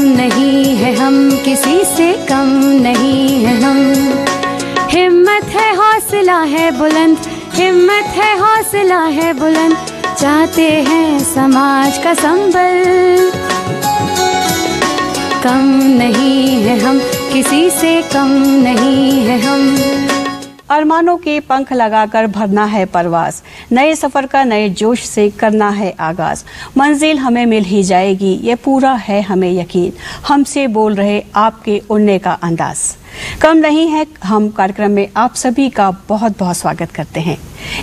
नहीं है हम, किसी से कम नहीं है हम। हिम्मत है हौसला है बुलंद, हिम्मत है हौसला है बुलंद, चाहते हैं समाज का संबल। कम नहीं है हम, किसी से कम नहीं है हम। अरमानों के पंख लगाकर भरना है परवाज़, नए सफ़र का नए जोश से करना है आगाज़। मंजिल हमें मिल ही जाएगी, ये पूरा है हमें यकीन, हमसे बोल रहे आपके उड़ने का अंदाज़। कम नहीं है हम कार्यक्रम में आप सभी का बहुत बहुत स्वागत करते हैं।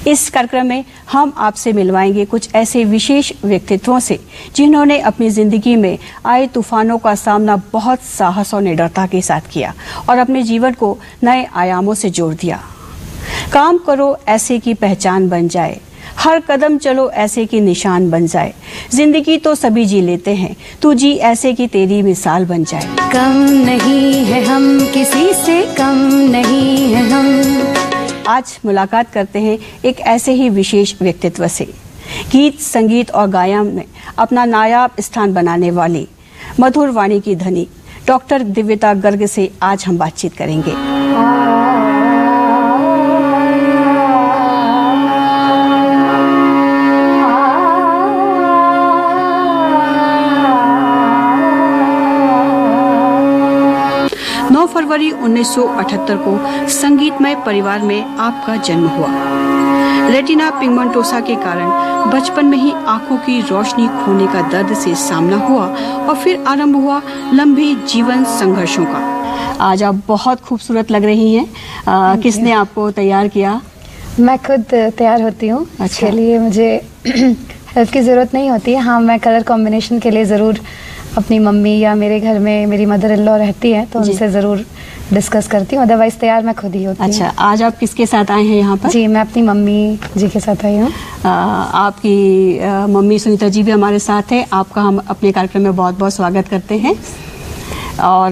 इस कार्यक्रम में हम आपसे मिलवाएंगे कुछ ऐसे विशेष व्यक्तित्वों से जिन्होंने अपनी ज़िंदगी में आए तूफानों का सामना बहुत साहस और निडरता के साथ किया और अपने जीवन को नए आयामों से जोड़ दिया। काम करो ऐसे की पहचान बन जाए, हर कदम चलो ऐसे की निशान बन जाए। जिंदगी तो सभी जी लेते हैं, तू जी ऐसे की तेरी मिसाल बन जाए। कम नहीं है हम, किसी से कम नहीं है हम। आज मुलाकात करते हैं एक ऐसे ही विशेष व्यक्तित्व से। गीत, संगीत और गायन में अपना नायाब स्थान बनाने वाली मधुर वाणी की धनी डॉक्टर दिव्यता गर्ग से आज हम बातचीत करेंगे। 9 फरवरी 1978 को संगीतमय परिवार में आपका जन्म हुआ। रेटिना पिगमेंटोसा के कारण बचपन में ही आंखों की रोशनी खोने का दर्द से सामना हुआ और फिर आरंभ हुआ लंबे जीवन संघर्षों का। आज आप बहुत खूबसूरत लग रही हैं। किसने आपको तैयार किया? मैं खुद तैयार होती हूँ। अच्छा। इसके लिए मुझे हेल्प की ज़रूरत नहीं होती है। हाँ, मैं कलर कॉम्बिनेशन के लिए ज़रूर अपनी मम्मी या मेरे घर में मेरी मदर इन लॉ रहती है तो उनसे ज़रूर डिस्कस करती हूँ, अदरवाइज तैयार मैं खुद ही होती हूँ। अच्छा, आज आप किसके साथ आए हैं यहाँ पर? जी, मैं अपनी मम्मी जी के साथ आई हूँ। आपकी मम्मी सुनीता जी भी हमारे साथ है। आपका हम अपने कार्यक्रम में बहुत बहुत स्वागत करते हैं। और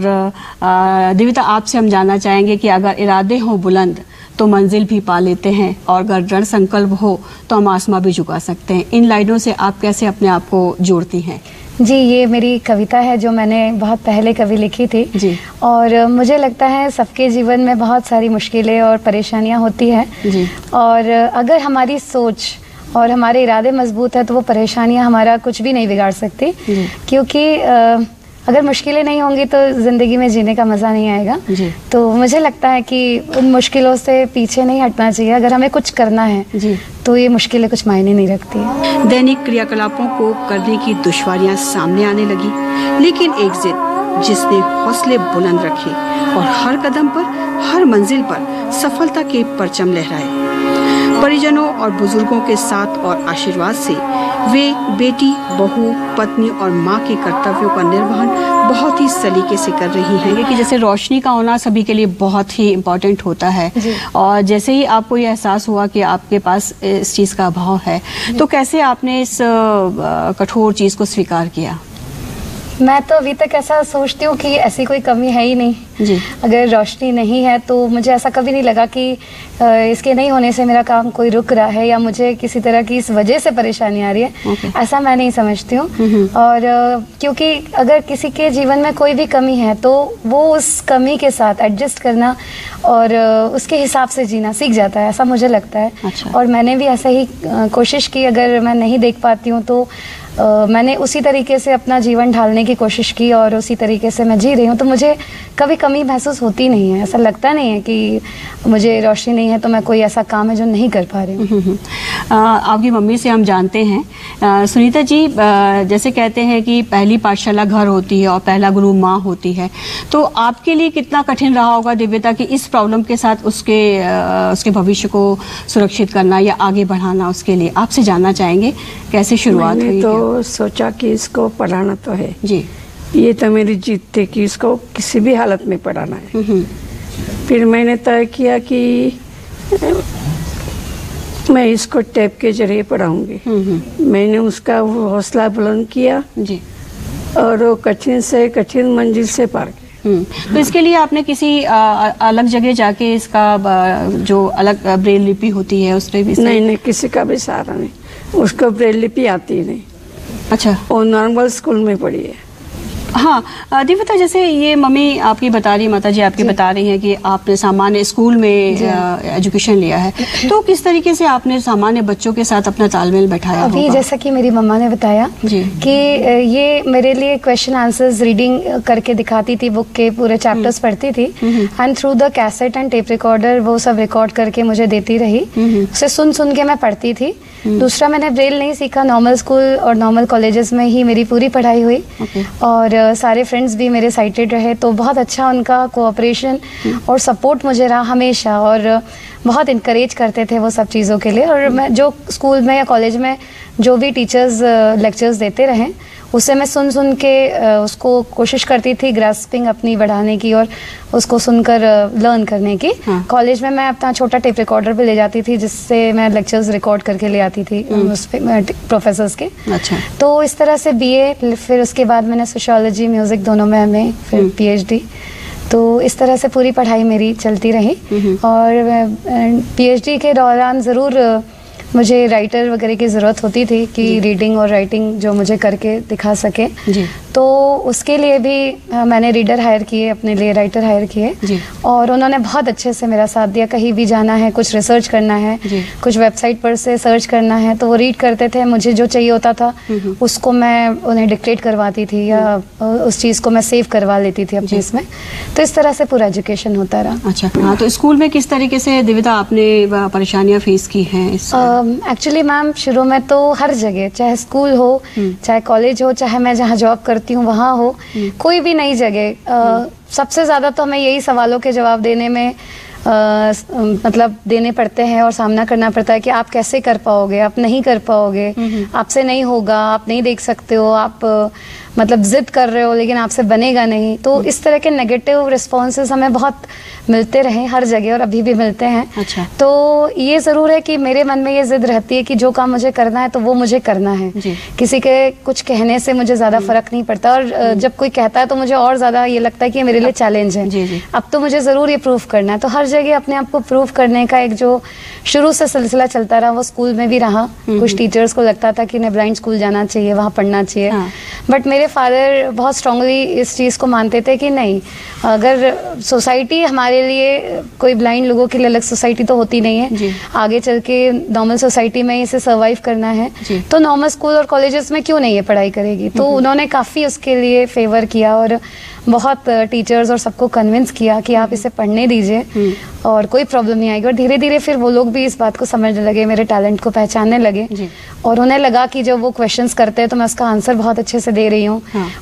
दिव्यता, आपसे हम जानना चाहेंगे कि अगर इरादे हों बुलंद तो मंजिल भी पा लेते हैं और अगर दृढ़ संकल्प हो तो हम आसमां भी झुका सकते हैं। इन लाइनों से आप कैसे अपने आप को जोड़ती हैं? जी, ये मेरी कविता है जो मैंने बहुत पहले कभी लिखी थी जी। और मुझे लगता है सबके जीवन में बहुत सारी मुश्किलें और परेशानियां होती हैं जी। और अगर हमारी सोच और हमारे इरादे मजबूत है तो वो परेशानियां हमारा कुछ भी नहीं बिगाड़ सकती, क्योंकि अगर मुश्किलें नहीं होंगी तो ज़िंदगी में जीने का मज़ा नहीं आएगा। जी। तो मुझे लगता है कि उन मुश्किलों से पीछे नहीं हटना चाहिए। अगर हमें कुछ करना है जी। तो ये मुश्किलें कुछ मायने नहीं रखती। दैनिक क्रियाकलापों को करने की दुश्वारियां सामने आने लगी, लेकिन एक जिद जिसने हौसले बुलंद रखे और हर कदम पर, हर मंजिल पर सफलता के परचम लहराए। परिजनों और बुजुर्गों के साथ और आशीर्वाद से वे बेटी, बहू, पत्नी और माँ के कर्तव्यों का निर्वहन बहुत ही सलीके से कर रही हैं। कि जैसे रोशनी का होना सभी के लिए बहुत ही इम्पोर्टेंट होता है और जैसे ही आपको ये एहसास हुआ कि आपके पास इस चीज़ का अभाव है तो कैसे आपने इस कठोर चीज़ को स्वीकार किया? मैं तो अभी तक ऐसा सोचती हूँ कि ऐसी कोई कमी है ही नहीं जी। अगर रोशनी नहीं है तो मुझे ऐसा कभी नहीं लगा कि इसके नहीं होने से मेरा काम कोई रुक रहा है या मुझे किसी तरह की इस वजह से परेशानी आ रही है। ऐसा मैं नहीं समझती हूँ। और क्योंकि अगर किसी के जीवन में कोई भी कमी है तो वो उस कमी के साथ एडजस्ट करना और उसके हिसाब से जीना सीख जाता है, ऐसा मुझे लगता है। अच्छा। और मैंने भी ऐसा ही कोशिश की। अगर मैं नहीं देख पाती हूँ तो मैंने उसी तरीके से अपना जीवन ढालने की कोशिश की और उसी तरीके से मैं जी रही हूँ। तो मुझे कभी कमी महसूस होती नहीं है। ऐसा लगता नहीं है कि मुझे रोशनी नहीं है तो मैं कोई ऐसा काम है जो नहीं कर पा रही हूँ। आपकी मम्मी से हम जानते हैं, सुनीता जी, जैसे कहते हैं कि पहली पाठशाला घर होती है और पहला गुरु माँ होती है, तो आपके लिए कितना कठिन रहा होगा दिव्यता कि इस प्रॉब्लम के साथ उसके भविष्य को सुरक्षित करना या आगे बढ़ाना? उसके लिए आपसे जानना चाहेंगे कैसे शुरुआत हुई? तो सोचा कि इसको पढ़ाना तो है जी, ये तो मेरी जीत थी कि इसको किसी भी हालत में पढ़ाना है। फिर मैंने तय किया कि मैं इसको टेप के जरिए पढ़ाऊंगी। मैंने उसका हौसला बुलंद किया जी और वो कठिन से कठिन मंजिल से पार किया। तो इसके लिए आपने किसी अलग जगह जाके इसका जो अलग ब्रेल लिपि होती है उस पर भी? नहीं, किसी का भी सहारा नहीं। उसको ब्रेल लिपि आती नहीं। अच्छा। वो नॉर्मल स्कूल में पढ़ी है। हाँ दिव्यता, जैसे ये मम्मी आपकी बता रही, माता जी आपकी बता रही हैं कि आपने सामान्य स्कूल में एजुकेशन लिया है, तो किस तरीके से आपने सामान्य बच्चों के साथ अपना तालमेल बैठाया? अभी जैसा कि मेरी मम्मा ने बताया कि ये मेरे लिए क्वेश्चन आंसर्स रीडिंग करके दिखाती थी, बुक के पूरे चैप्टर्स पढ़ती थी, and through the cassette and tape recorder वो सब रिकॉर्ड करके मुझे देती रही, उसे सुन सुन के मैं पढ़ती थी। दूसरा, मैंने ब्रेल नहीं सीखा, नॉर्मल स्कूल और नॉर्मल कॉलेजेस में ही मेरी पूरी पढ़ाई हुई, और सारे फ्रेंड्स भी मेरे साइटेड रहे, तो बहुत अच्छा उनका कोऑपरेशन और सपोर्ट मुझे रहा हमेशा, और बहुत इनकरेज करते थे वो सब चीज़ों के लिए। और मैं जो स्कूल में या कॉलेज में जो भी टीचर्स लेक्चर्स देते रहे, उसे मैं सुन सुन के उसको कोशिश करती थी ग्रास्पिंग अपनी बढ़ाने की और उसको सुनकर लर्न करने की। कॉलेज में मैं अपना छोटा टेप रिकॉर्डर भी ले जाती थी, जिससे मैं लेक्चर्स रिकॉर्ड करके ले आती थी उस पे प्रोफेसर्स के। अच्छा। तो इस तरह से बीए, फिर उसके बाद मैंने सोशियोलॉजी, म्यूजिक दोनों में MA, फिर PhD, तो इस तरह से पूरी पढ़ाई मेरी चलती रही। और PhD के दौरान ज़रूर मुझे राइटर वगैरह की ज़रूरत होती थी कि रीडिंग और राइटिंग जो मुझे करके दिखा सके, तो उसके लिए भी मैंने रीडर हायर किए, अपने लिए राइटर हायर किए, और उन्होंने बहुत अच्छे से मेरा साथ दिया। कहीं भी जाना है, कुछ रिसर्च करना है, कुछ वेबसाइट पर से सर्च करना है, तो वो रीड करते थे, मुझे जो चाहिए होता था उसको मैं उन्हें डिक्टेट करवाती थी, या उस चीज़ को मैं सेव करवा लेती थी अपने इसमें। तो इस तरह से पूरा एजुकेशन होता रहा। अच्छा, हाँ, तो स्कूल में किस तरीके से दिव्यता आपने परेशानियाँ फेस की हैं? एक्चुअली मैम, शुरू में तो हर जगह, चाहे स्कूल हो, चाहे कॉलेज हो, चाहे मैं जहाँ जॉब करती हूँ वहाँ हो, कोई भी नई जगह, सबसे ज़्यादा तो हमें यही सवालों के जवाब देने में मतलब देने पड़ते हैं और सामना करना पड़ता है कि आप कैसे कर पाओगे, आप नहीं कर पाओगे, आपसे नहीं होगा, आप नहीं देख सकते हो, आप मतलब जिद कर रहे हो लेकिन आपसे बनेगा नहीं। तो इस तरह के नेगेटिव रिस्पॉन्सेज हमें बहुत मिलते रहे हर जगह, और अभी भी मिलते हैं। अच्छा। तो ये ज़रूर है कि मेरे मन में ये जिद रहती है कि जो काम मुझे करना है तो वो मुझे करना है, किसी के कुछ कहने से मुझे ज़्यादा फर्क नहीं पड़ता, और जब कोई कहता है तो मुझे और ज़्यादा ये लगता है कि मेरे लिए चैलेंज है, अब तो मुझे ज़रूर ये प्रूव करना है। तो हर जगह अपने आप को प्रूव करने का एक जो शुरू से सिलसिला चलता रहा, वो स्कूल में भी रहा। कुछ टीचर्स को लगता था कि इन्हें ब्लाइंड स्कूल जाना चाहिए, वहाँ पढ़ना चाहिए, बट मेरे फादर बहुत स्ट्रांगली इस चीज़ को मानते थे कि नहीं, अगर सोसाइटी हमारे लिए, कोई ब्लाइंड लोगों के लिए अलग सोसाइटी तो होती नहीं है, आगे चल के नॉर्मल सोसाइटी में इसे सर्वाइव करना है, तो नॉर्मल स्कूल और कॉलेजेस में क्यों नहीं ये पढ़ाई करेगी। तो उन्होंने काफ़ी उसके लिए फेवर किया, और बहुत टीचर्स और सबको कन्विंस किया कि आप इसे पढ़ने दीजिए और कोई प्रॉब्लम नहीं आएगी। और धीरे धीरे फिर वो लोग भी इस बात को समझने लगे, मेरे टैलेंट को पहचानने लगे, और उन्हें लगा कि जब वो क्वेश्चंस करते हैं तो मैं उसका आंसर बहुत अच्छे से दे रही हूँ,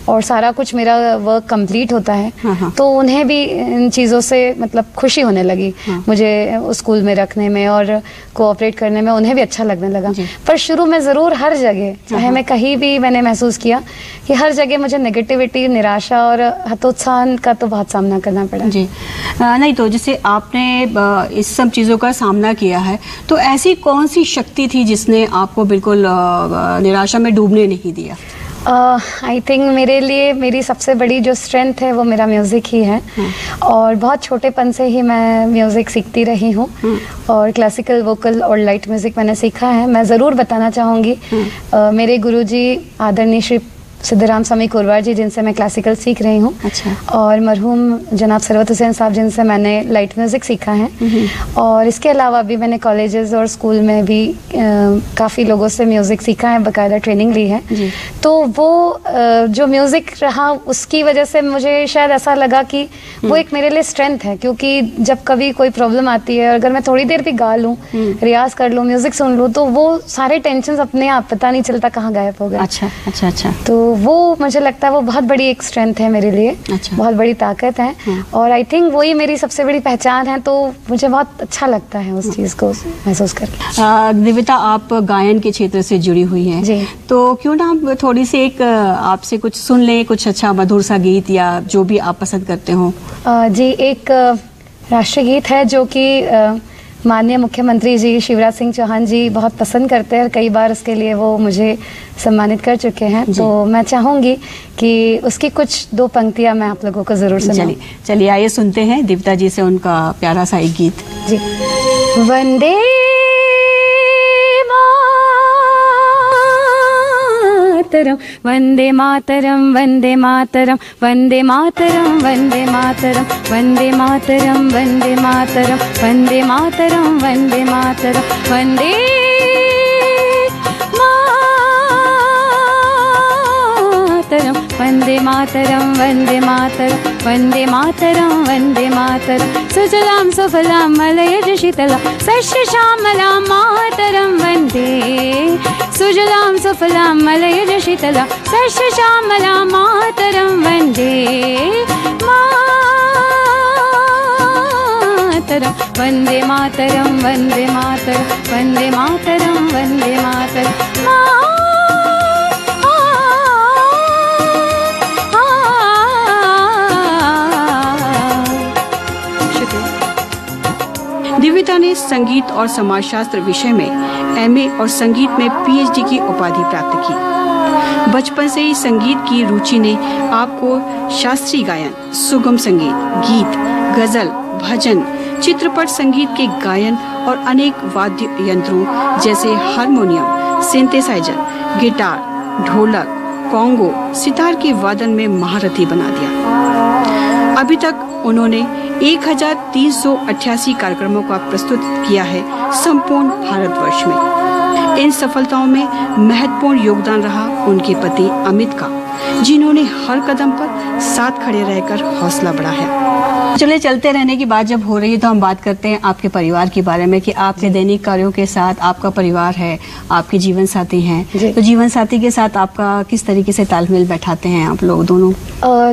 और सारा कुछ मेरा वर्क कंप्लीट होता है। तो उन्हें भी इन चीज़ों से मतलब खुशी होने लगी, मुझे उस स्कूल में रखने में और कोऑपरेट करने में उन्हें भी अच्छा लगने लगा। पर शुरू में ज़रूर हर जगह, चाहे मैं कहीं भी, मैंने महसूस किया कि हर जगह मुझे नेगेटिविटी, निराशा और हतोत्साहन का तो बहुत सामना करना पड़ा। जी नहीं, तो जैसे आपने इस सब चीज़ों का सामना किया है, तो ऐसी कौन सी शक्ति थी जिसने आपको बिल्कुल निराशा में डूबने नहीं दिया? आई थिंक मेरे लिए मेरी सबसे बड़ी जो स्ट्रेंथ है वो मेरा म्यूज़िक ही है, और बहुत छोटेपन से ही मैं म्यूज़िक सीखती रही हूँ, और क्लासिकल, वोकल और लाइट म्यूज़िक मैंने सीखा है। मैं ज़रूर बताना चाहूँगी, मेरे गुरुजी आदरणीय श्री सिद्धराम स्वामी कुरवार जी, जिनसे मैं क्लासिकल सीख रही हूँ, और मरहूम जनाब सरवत हुसैन साहब, जिनसे मैंने लाइट म्यूज़िक सीखा है, और इसके अलावा भी मैंने कॉलेजेस और स्कूल में भी काफ़ी लोगों से म्यूज़िक सीखा है, बाकायदा ट्रेनिंग ली है। तो वो जो म्यूज़िक रहा, उसकी वजह से मुझे शायद ऐसा लगा कि वो एक मेरे लिए स्ट्रेंथ है, क्योंकि जब कभी कोई प्रॉब्लम आती है, अगर मैं थोड़ी देर भी गा लूँ, रियाज कर लूँ, म्यूज़िक सुन लूँ, तो वो सारे टेंशन अपने आप पता नहीं चलता कहाँ गायब हो गए। अच्छा अच्छा अच्छा। तो वो मुझे लगता है वो बहुत बड़ी एक स्ट्रेंथ है मेरे लिए। अच्छा। बहुत बड़ी ताकत है, और आई थिंक वही मेरी सबसे बड़ी पहचान है, तो मुझे बहुत अच्छा लगता है उस चीज़ को महसूस करके। दिव्यता, आप गायन के क्षेत्र से जुड़ी हुई हैं, जी, तो क्यों ना हम थोड़ी सी एक आपसे कुछ सुन लें, कुछ अच्छा मधुर सा गीत या जो भी आप पसंद करते हो। जी, एक राष्ट्रीय गीत है जो कि माननीय मुख्यमंत्री जी शिवराज सिंह चौहान जी बहुत पसंद करते हैं, और कई बार उसके लिए वो मुझे सम्मानित कर चुके हैं, तो मैं चाहूँगी कि उसकी कुछ 2 पंक्तियाँ मैं आप लोगों को ज़रूर सुनाऊं। चलिए आइए सुनते हैं दिव्यता जी से उनका प्यारा सा एक गीत। जी। वंदे मातरम वंदे मातरम वंदे मातरम वंदे मातरम वंदे मातरम वंदे मातरम वंदे मातरम वंदे मातरम वंदे मातरम वंदे वंदे मातरम वंदे मातरम वंदे मातरम वंदे मातरम सुजलां सुफलां मलयज शीतलां सस्य श्यामलां मातरं वंदे सुजलां सुफलां मलयज शीतलां सस्य श्यामलां मातरं वंदे मातरं वंदे मातरं वंदे मातरं वंदे मातरं वंदे मातरं दिव्यता ने संगीत और समाजशास्त्र विषय में एमए और संगीत में पीएचडी की उपाधि प्राप्त की। बचपन से ही संगीत की रुचि ने आपको शास्त्रीय गायन, सुगम संगीत, गीत, गजल, भजन, चित्रपट संगीत के गायन और अनेक वाद्य यंत्रों जैसे हारमोनियम, सिंथेसाइजर, गिटार, ढोलक, कॉन्गो, सितार के वादन में महारथी बना दिया। अभी तक उन्होंने 1388 कार्यक्रमों का प्रस्तुत किया है संपूर्ण भारतवर्ष में। इन सफलताओं में महत्वपूर्ण योगदान रहा उनके पति अमित का, जिन्होंने हर कदम पर साथ खड़े रहकर हौसला बढ़ाया। चले चलते रहने की बात जब हो रही है तो हम बात करते हैं आपके परिवार के बारे में कि आपके दैनिक कार्यों के साथ आपका परिवार है, आपके जीवन साथी हैं, तो जीवन साथी के साथ आपका किस तरीके से तालमेल बैठाते हैं आप लोग दोनों?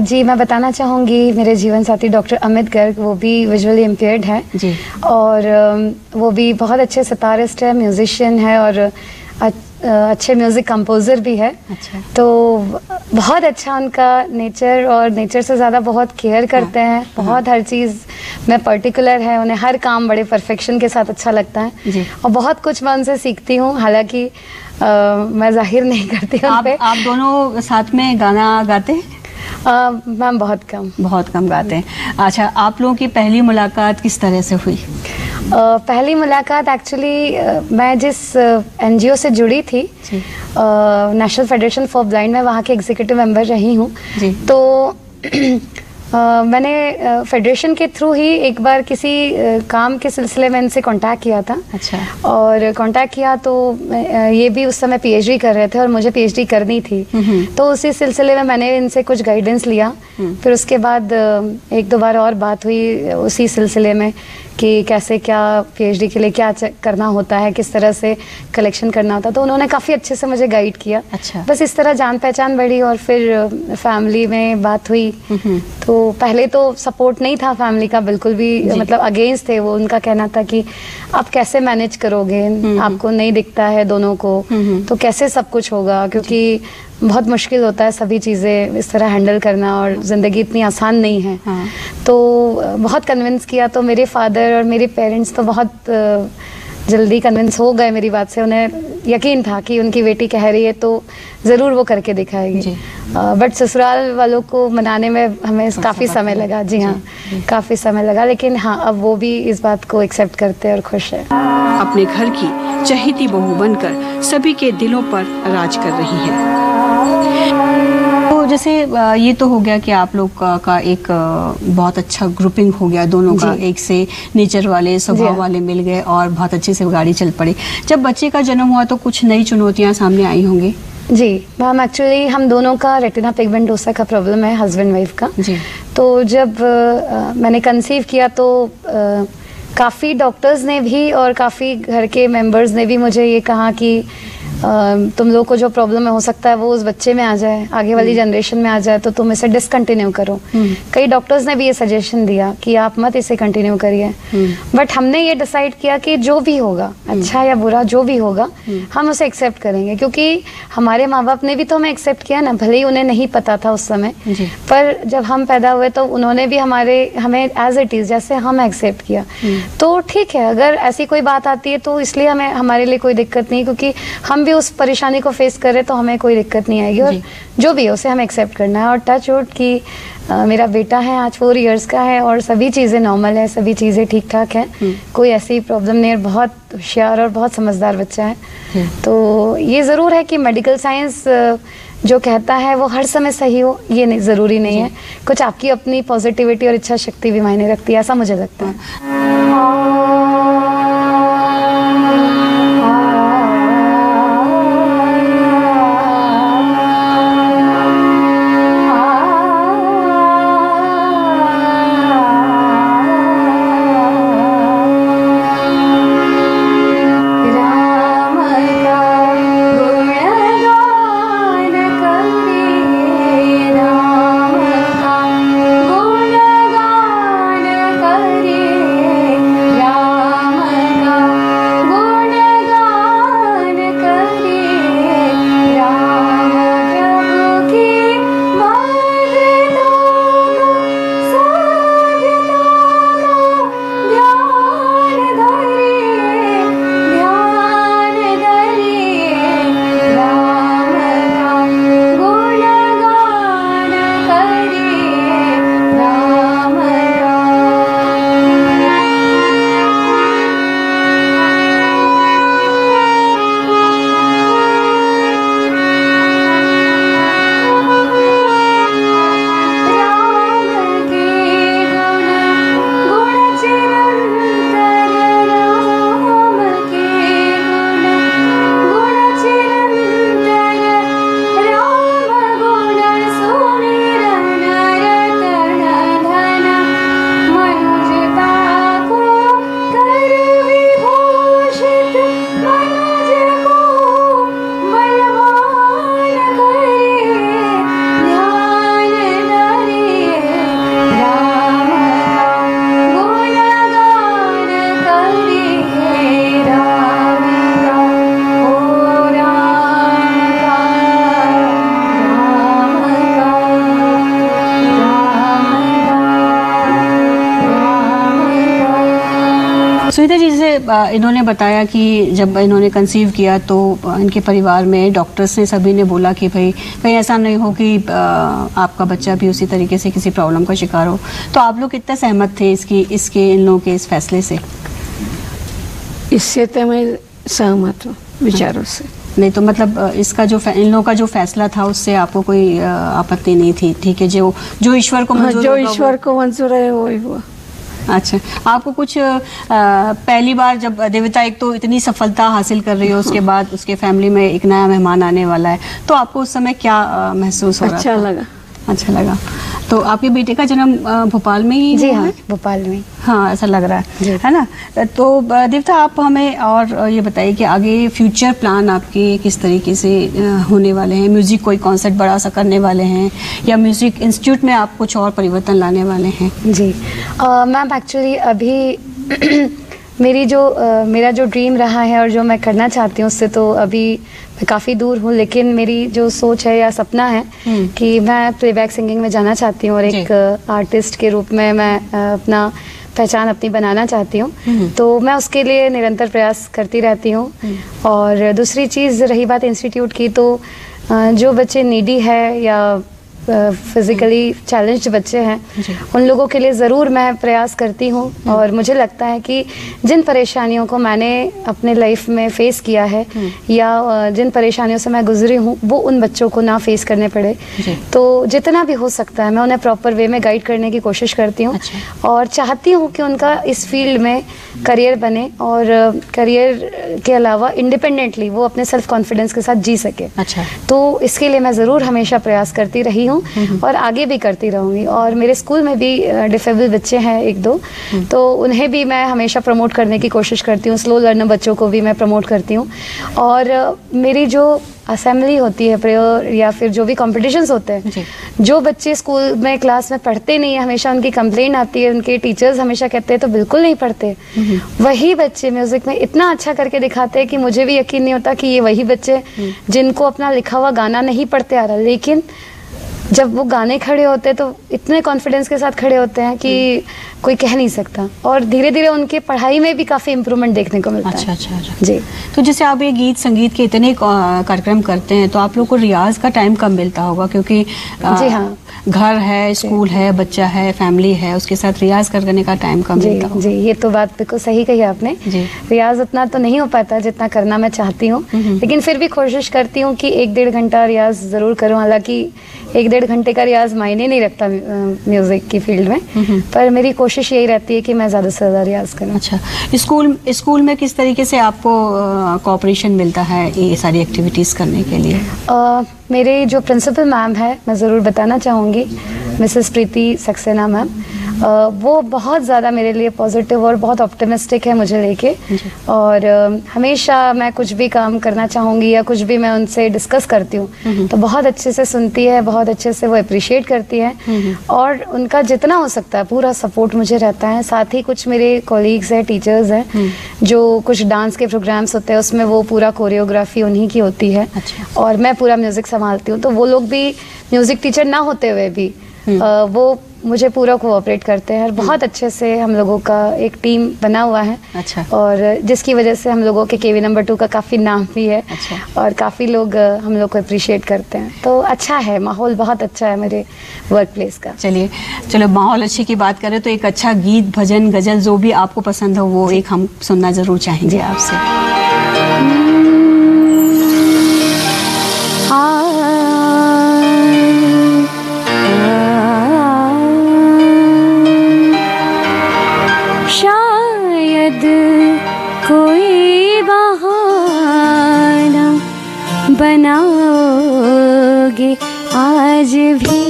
जी मैं बताना चाहूँगी, मेरे जीवन साथी डॉक्टर अमित गर्ग, वो भी विजुअली इम्पेयर्ड है जी, और वो भी बहुत अच्छे सितारिस्ट है, म्यूजिशियन है और अच्छे म्यूज़िक कंपोज़र भी है। अच्छा। तो बहुत अच्छा उनका नेचर, और नेचर से ज़्यादा बहुत केयर करते हैं, बहुत हर चीज़ में पर्टिकुलर है, उन्हें हर काम बड़े परफेक्शन के साथ अच्छा लगता है जी। और बहुत कुछ मैं उनसे सीखती हूँ, हालांकि मैं जाहिर नहीं करती उन पे। आप दोनों साथ में गाना गाते हैं? मैम बहुत कम गाते हैं। अच्छा, आप लोगों की पहली मुलाकात किस तरह से हुई? पहली मुलाकात एक्चुअली मैं जिस एनजीओ से जुड़ी थी, नेशनल फेडरेशन फॉर ब्लाइंड, में वहाँ के एग्जीक्यूटिव मेंबर रही हूँ। तो मैंने फेडरेशन के थ्रू ही एक बार किसी काम के सिलसिले में इनसे कांटेक्ट किया था। अच्छा। और कांटेक्ट किया तो ये भी उस समय पीएचडी कर रहे थे और मुझे पीएचडी करनी थी, तो उसी सिलसिले में मैंने इनसे कुछ गाइडेंस लिया। फिर उसके बाद एक दो बार और बात हुई उसी सिलसिले में कि कैसे क्या पीएचडी के लिए क्या करना होता है, किस तरह से कलेक्शन करना होता है, तो उन्होंने काफ़ी अच्छे से मुझे गाइड किया। अच्छा। बस इस तरह जान पहचान बढ़ी और फिर फैमिली में बात हुई। तो पहले तो सपोर्ट नहीं था फैमिली का बिल्कुल भी, मतलब अगेंस्ट थे वो। उनका कहना था कि आप कैसे मैनेज करोगे, आपको नहीं दिखता है दोनों को, तो कैसे सब कुछ होगा, क्योंकि बहुत मुश्किल होता है सभी चीज़ें इस तरह हैंडल करना और ज़िंदगी इतनी आसान नहीं है। हाँ। तो बहुत कन्विंस किया, तो मेरे फादर और मेरे पेरेंट्स तो बहुत जल्दी कन्विंस हो गए मेरी बात से। उन्हें यकीन था कि उनकी बेटी कह रही है तो ज़रूर वो करके दिखाएगी। बट ससुराल वालों को मनाने में हमें काफ़ी समय लगा। जी हाँ, काफ़ी समय लगा, लेकिन हाँ अब वो भी इस बात को एक्सेप्ट करते हैं और खुश है। अपने घर की चहेती बहू बनकर सभी के दिलों पर राज कर रही है। तो जैसे ये तो हो गया कि आप लोग का एक बहुत अच्छा ग्रुपिंग हो गया, दोनों का एक से नेचर वाले स्वभाव वाले मिल गए और बहुत अच्छे से गाड़ी चल पड़ी। जब बच्चे का जन्म हुआ तो कुछ नई चुनौतियां सामने आई होंगी? जी मैम, एक्चुअली हम दोनों का रेटिना पिगमेंटोसा का प्रॉब्लम है, हस्बैंड वाइफ का जी। तो जब मैंने कंसीव किया तो काफ़ी डॉक्टर्स ने भी और काफ़ी घर के मेंबर्स ने भी मुझे ये कहा कि तुम लोग को जो प्रॉब्लम है हो सकता है वो उस बच्चे में आ जाए, आगे वाली जनरेशन में आ जाए, तो तुम इसे डिसकंटिन्यू करो। कई डॉक्टर्स ने भी ये सजेशन दिया कि आप मत इसे कंटिन्यू करिए। बट हमने ये डिसाइड किया कि जो भी होगा, अच्छा या बुरा जो भी होगा, हम उसे एक्सेप्ट करेंगे, क्योंकि हमारे माँ बाप ने भी तो हमें एक्सेप्ट किया ना, भले ही उन्हें नहीं पता था उस समय, पर जब हम पैदा हुए तो उन्होंने भी हमें एज इट इज जैसे हम एक्सेप्ट किया। तो ठीक है, अगर ऐसी कोई बात आती है तो इसलिए हमारे लिए कोई दिक्कत नहीं, क्योंकि हम भी उस परेशानी को फेस कर रहे तो हमें कोई दिक्कत नहीं आएगी, और जो भी है उसे हमें एक्सेप्ट करना है। और टच वुड कि मेरा बेटा है, आज 4 इयर्स का है और सभी चीज़ें नॉर्मल है, सभी चीज़ें ठीक ठाक हैं, कोई ऐसी प्रॉब्लम नहीं है, बहुत होशियार और बहुत समझदार बच्चा है। तो ये ज़रूर है कि मेडिकल साइंस जो कहता है वो हर समय सही हो ये नहीं ज़रूरी नहीं है। कुछ आपकी अपनी पॉजिटिविटी और इच्छा शक्ति भी मायने रखती है, ऐसा मुझे लगता है। सुनीता जी, जैसे इन्होंने बताया कि जब इन्होंने कंसीव किया तो इनके परिवार में डॉक्टर्स ने सभी ने बोला कि भाई कहीं ऐसा नहीं हो कि आपका बच्चा भी उसी तरीके से किसी प्रॉब्लम का शिकार हो, तो आप लोग कितने सहमत थे इसके इन लोगों के इस फैसले से? इससे तो मैं सहमत हूँ विचारों से। नहीं तो मतलब इसका जो इन लोगों का जो फैसला था उससे आपको कोई आपत्ति नहीं थी? ठीक है, जो ईश्वर को मंजूर जो ईश्वर को मंजूर है वही हुआ। अच्छा, आपको कुछ पहली बार जब देविता एक तो इतनी सफलता हासिल कर रही हो, उसके बाद उसके फैमिली में एक नया मेहमान आने वाला है, तो आपको उस समय क्या महसूस हो रहा था? अच्छा लगा। तो आपके बेटे का जन्म भोपाल में ही? जी हाँ, भोपाल में। हाँ, ऐसा लग रहा है ना? तो देवता, आप हमें और ये बताइए कि आगे फ्यूचर प्लान आपके किस तरीके से होने वाले हैं? म्यूजिक कोई कॉन्सर्ट बड़ा सा करने वाले हैं या म्यूजिक इंस्टीट्यूट में आप कुछ और परिवर्तन लाने वाले हैं? जी मैम, एक्चुअली अभी मेरा जो ड्रीम रहा है और जो मैं करना चाहती हूँ उससे तो अभी मैं काफ़ी दूर हूँ, लेकिन मेरी जो सोच है या सपना है कि मैं प्लेबैक सिंगिंग में जाना चाहती हूँ और एक आर्टिस्ट के रूप में मैं अपना पहचान अपनी बनाना चाहती हूँ। तो मैं उसके लिए निरंतर प्रयास करती रहती हूँ। और दूसरी चीज़ रही बात इंस्टीट्यूट की, तो जो बच्चे नीडी है या फिजिकली चैलेंज्ड बच्चे हैं उन लोगों के लिए ज़रूर मैं प्रयास करती हूँ। और मुझे लगता है कि जिन परेशानियों को मैंने अपने लाइफ में फेस किया है या जिन परेशानियों से मैं गुजरी हूँ वो उन बच्चों को ना फेस करने पड़े, तो जितना भी हो सकता है मैं उन्हें प्रॉपर वे में गाइड करने की कोशिश करती हूँ। और चाहती हूँ कि उनका इस फील्ड में करियर बने और करियर के अलावा इंडिपेंडेंटली वो अपने सेल्फ कॉन्फिडेंस के साथ जी सके। तो इसके लिए मैं ज़रूर हमेशा प्रयास करती रही हूँ और आगे भी करती रहूंगी। और मेरे स्कूल में भी डिफेबल बच्चे हैं एक दो, तो उन्हें भी मैं हमेशा प्रमोट करने की कोशिश करती हूँ। स्लो लर्नर बच्चों को भी मैं प्रमोट करती हूँ। और मेरी जो असेंबली होती है प्रेयर या फिर जो भी कॉम्पिटिशन्स होते हैं, जो बच्चे स्कूल में क्लास में पढ़ते नहीं है, हमेशा उनकी कंप्लेंट आती है, उनके टीचर्स हमेशा कहते हैं तो बिल्कुल नहीं पढ़ते, वही बच्चे म्यूजिक में इतना अच्छा करके दिखाते हैं कि मुझे भी यकीन नहीं होता कि ये वही बच्चे जिनको अपना लिखा हुआ गाना नहीं पढ़ते आ रहा, लेकिन जब वो गाने खड़े होते हैं तो इतने कॉन्फिडेंस के साथ खड़े होते हैं कि कोई कह नहीं सकता, और धीरे धीरे उनके पढ़ाई में भी काफ़ी इम्प्रूवमेंट देखने को मिलता है। अच्छा। जी। तो जैसे आप ये गीत संगीत के इतने कार्यक्रम करते हैं, तो आप लोग को रियाज का टाइम कब मिलता होगा? क्योंकि जी हाँ, घर है, स्कूल है, बच्चा है, फैमिली है, उसके साथ रियाज करने का टाइम कब मिलता होगा? जी, ये तो बात बिल्कुल सही कही आपने। रियाज उतना तो नहीं हो पाता जितना करना मैं चाहती हूँ, लेकिन फिर भी कोशिश करती हूँ कि 1-1.5 घंटा रियाज जरूर करूँ। हालांकि 1-1.5 घंटे का रियाज मायने नहीं रखता म्यूजिक की फील्ड में, पर मेरी कोशिश यही रहती है कि मैं ज़्यादा से ज़्यादा रियाज करूँ। अच्छा, स्कूल में किस तरीके से आपको कोऑपरेशन मिलता है ये सारी एक्टिविटीज़ करने के लिए? मेरे जो प्रिंसिपल मैम है, मैं ज़रूर बताना चाहूँगी, मिसेस प्रीति सक्सेना मैम, वो बहुत ज़्यादा मेरे लिए पॉजिटिव और बहुत ऑप्टिमिस्टिक है मुझे लेके, और हमेशा मैं कुछ भी काम करना चाहूँगी या कुछ भी मैं उनसे डिस्कस करती हूँ तो बहुत अच्छे से सुनती है, बहुत अच्छे से वो अप्रिशिएट करती है, और उनका जितना हो सकता है पूरा सपोर्ट मुझे रहता है। साथ ही कुछ मेरे कॉलीग्स हैं, टीचर्स हैं, जो कुछ डांस के प्रोग्राम्स होते हैं उसमें वो पूरा कोरियोग्राफी उन्हीं की होती है। अच्छा। और मैं पूरा म्यूज़िक संभालती हूँ, तो वो लोग भी म्यूज़िक टीचर ना होते हुए भी वो मुझे पूरा कोऑपरेट करते हैं, और बहुत अच्छे से हम लोगों का एक टीम बना हुआ है। अच्छा। और जिसकी वजह से हम लोगों के केवी नंबर 2 का काफ़ी नाम भी है। अच्छा। और काफ़ी लोग हम लोग को अप्रिशिएट करते हैं, तो अच्छा है, माहौल बहुत अच्छा है मेरे वर्क प्लेस का। चलो माहौल अच्छे की बात करें तो एक अच्छा गीत, भजन, गजल जो भी आपको पसंद हो वो एक हम सुनना जरूर चाहेंगे आपसे। शायद कोई बहाना बनाओगे आज भी,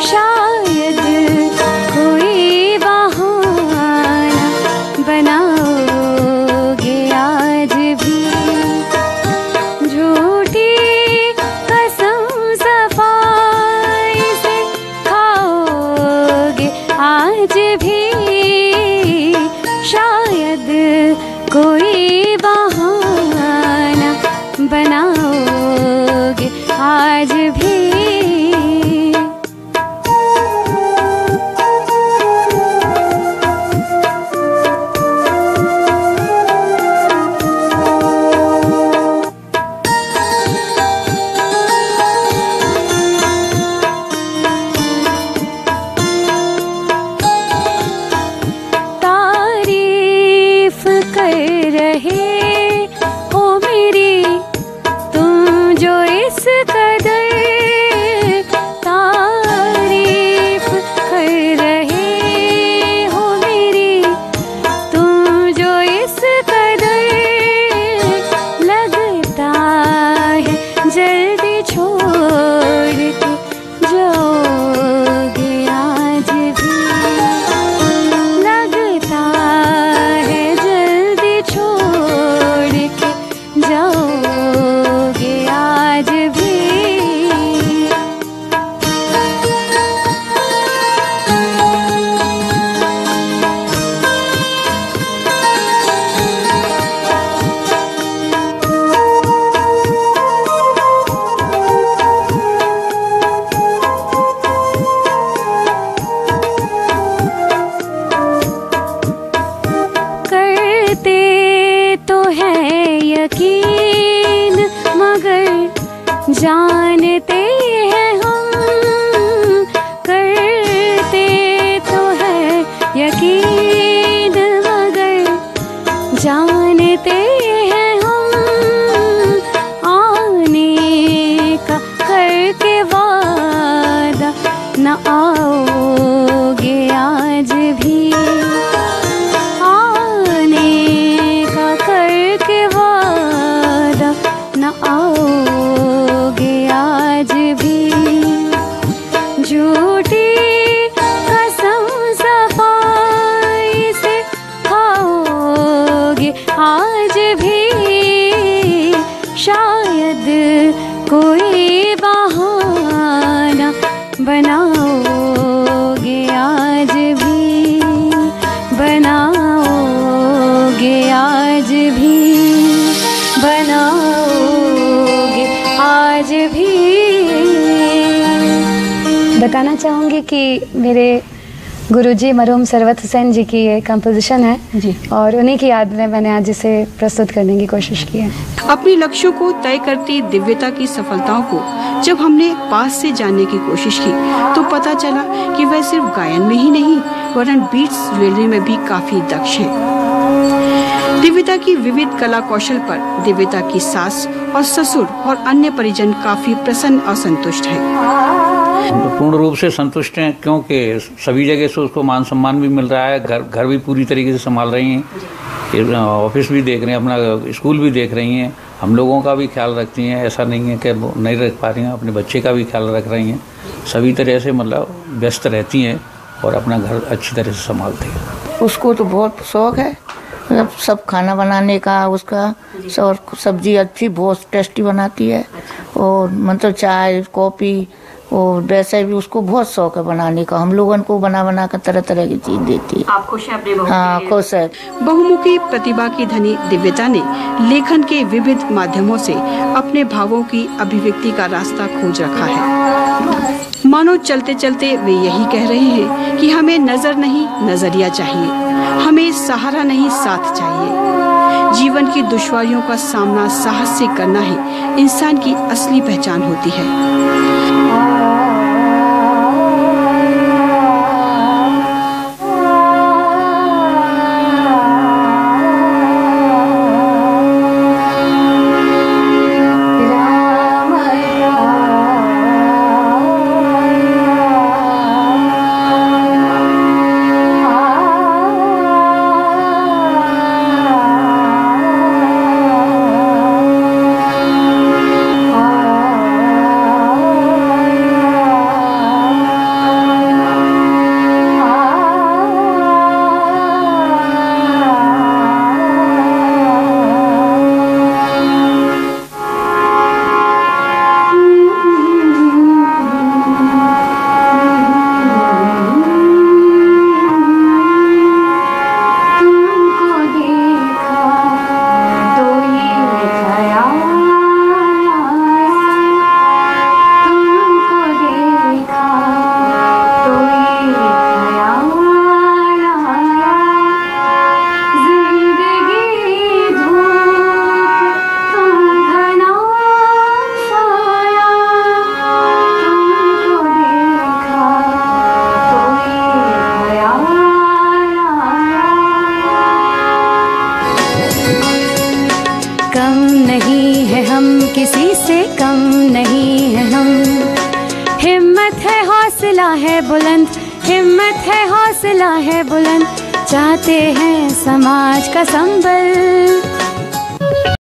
शायद कोई बहाना बनाओगे आज भी, झूठी कसम सफाई से खाओगे आज भी, शायद कोई बहाना बनाओगे आज भी। तारीफ कर रहे हो मेरी तुम जो इस कदर, तारीफ कर रहे हो मेरी तुम जो इस कदर, लगता है जल्दी छोड़ के जाओगे आज भी, लगता है जल्दी छोड़ के जाओगे आज भी। करते तो है यकीन मगर जानते हैं हम, करते तो है यकीन मगर जानते हैं हम, आने का करके वादा न आओगे आज भी, आने का करके वादा न आओगे आज भी, झूठी कसम सफाई से खाओगे आज भी, शायद कोई बहाना बनाओगे आज भी, बनाओगे आज भी, बनाओगे आज भी। बताना चाहूँगी कि मेरे गुरुजी मरहूम सरवत हुसैन जी की ये कंपोजिशन है जी। और उन्हीं की याद में मैंने आज इसे प्रस्तुत करने की कोशिश की है। अपने लक्ष्यों को तय करती दिव्यता की सफलताओं को जब हमने पास से जानने की कोशिश की तो पता चला कि वह सिर्फ गायन में ही नहीं वरन बीट्स ज्वेलरी में भी काफी दक्ष हैं। दिव्यता की विविध कला कौशल पर दिव्यता की सास और ससुर और अन्य परिजन काफी प्रसन्न और संतुष्ट है। हम तो पूर्ण रूप से संतुष्ट हैं क्योंकि सभी जगह से उसको मान सम्मान भी मिल रहा है, घर भी पूरी तरीके से संभाल रही हैं, ऑफिस भी देख रहे हैं, अपना स्कूल भी देख रही हैं, हम लोगों का भी ख्याल रखती हैं। ऐसा नहीं है कि नहीं रख पा रही हैं, अपने बच्चे का भी ख्याल रख रही हैं। सभी तरह से मतलब व्यस्त रहती हैं और अपना घर अच्छी तरह से संभालती हैं। उसको तो बहुत शौक है, मतलब सब खाना बनाने का उसका, और सब्जी अच्छी बहुत टेस्टी बनाती है और मतलब चाय कॉफ़ी और वैसे भी उसको बहुत शौक है बनाने का। हम लोगों को बना कर तरह तरह की चीज देती है। आप खुश हैं अपने बहू? हाँ खुश है। बहुमुखी प्रतिभा की धनी दिव्यता ने लेखन के विविध माध्यमों से अपने भावों की अभिव्यक्ति का रास्ता खोज रखा है। मानो चलते चलते वे यही कह रहे हैं कि हमें नजर नहीं नजरिया चाहिए, हमें सहारा नहीं साथ चाहिए। जीवन की दुश्वारियों का सामना साहस से करना ही इंसान की असली पहचान होती है। कम नहीं है हम, किसी से कम नहीं है हम। हिम्मत है हौसला है बुलंद, हिम्मत है हौसला है बुलंद। चाहते हैं समाज का संबल,